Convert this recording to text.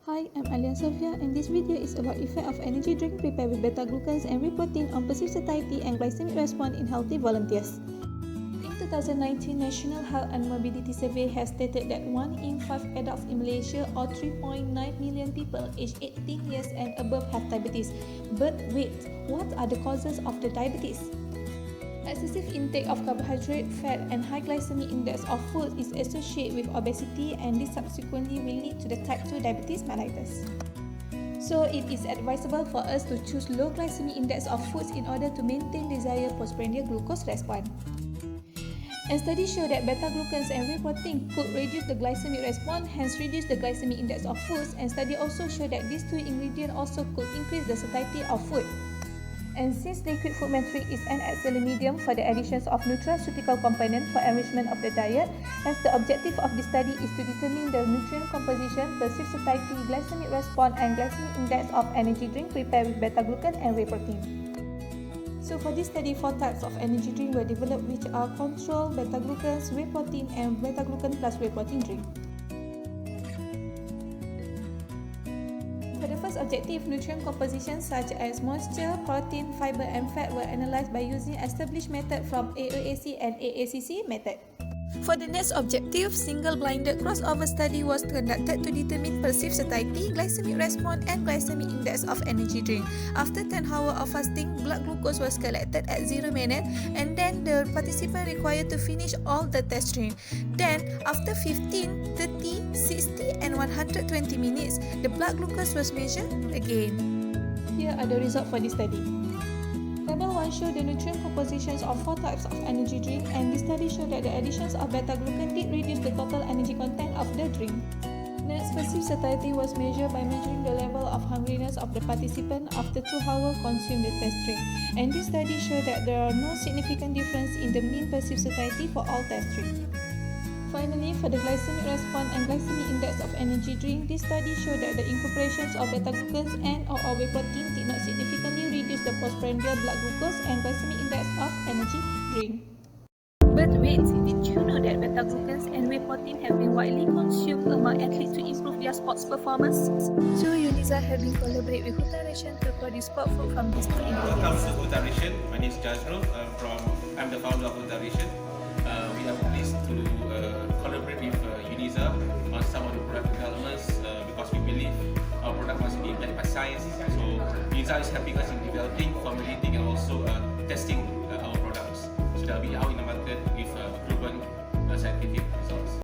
Hi, I'm Alian Sofia, and this video is about effect of energy drink prepared with beta-glucans and whey protein on perceived satiety and glycemic response in healthy volunteers. In 2019 National Health and Morbidity Survey has stated that 1 in 5 adults in Malaysia, or 3.9 million people aged 18 years and above, have diabetes. But wait, what are the causes of the diabetes? Excessive intake of carbohydrate, fat, and high glycemic index of food is associated with obesity, and this subsequently will lead to the type 2 diabetes mellitus. So it is advisable for us to choose low glycemic index of foods in order to maintain desired postprandial glucose response. And studies show that beta-glucans and whey protein could reduce the glycemic response, hence reduce the glycemic index of foods, and studies also show that these two ingredients also could increase the satiety of food. And since liquid food metric is an excellent medium for the additions of nutraceutical component for enrichment of the diet, hence the objective of this study is to determine the nutrient composition, perceived satiety, glycemic response, and glycemic index of energy drink prepared with beta-glucan and whey protein. So for this study, 4 types of energy drink were developed, which are control, beta-glucans, whey protein, and beta-glucan plus whey protein drink. For the first objective, nutrient composition such as moisture, protein, fiber, and fat were analyzed by using established method from AOAC and AACC method. For the next objective, single-blinded crossover study was conducted to determine perceived satiety, glycemic response, and glycemic index of energy drink. After 10 hours of fasting, blood glucose was collected at 0 minute, and then the participant required to finish all the test drink. Then, after 15, 30, 60, and 120 minutes, the blood glucose was measured again. Here are the results for this study. Table 1 showed the nutrient compositions of 4 types of energy drink, and this study showed that the additions of beta-glucan did reduce the total energy content of the drink. Next, perceived satiety was measured by measuring the level of hungriness of the participant after 2 hours consumed the test drink, and this study showed that there are no significant difference in the mean perceived satiety for all test drinks. Finally, for the glycemic response and glycemic index of energy drink, this study showed that the incorporations of beta-glucans and/or whey protein did not significantly reduce the postprandial blood glucose and glycemic index of energy drink. But wait, did you know that beta-glucans and whey protein have been widely consumed among athletes to improve their sports performance? So Uniza have been collaborate with Hutan Ration to produce sport food from these two ingredients. Welcome to Hutan Ration. My name is Jazrul. I'm the founder of Hutan Ration. We are pleased to collaborate with Uniza on some of the product developments because we believe our product must be backed by science. So Uniza is helping us in developing, formulating, and also testing our products. So they'll be out in the market with proven scientific results.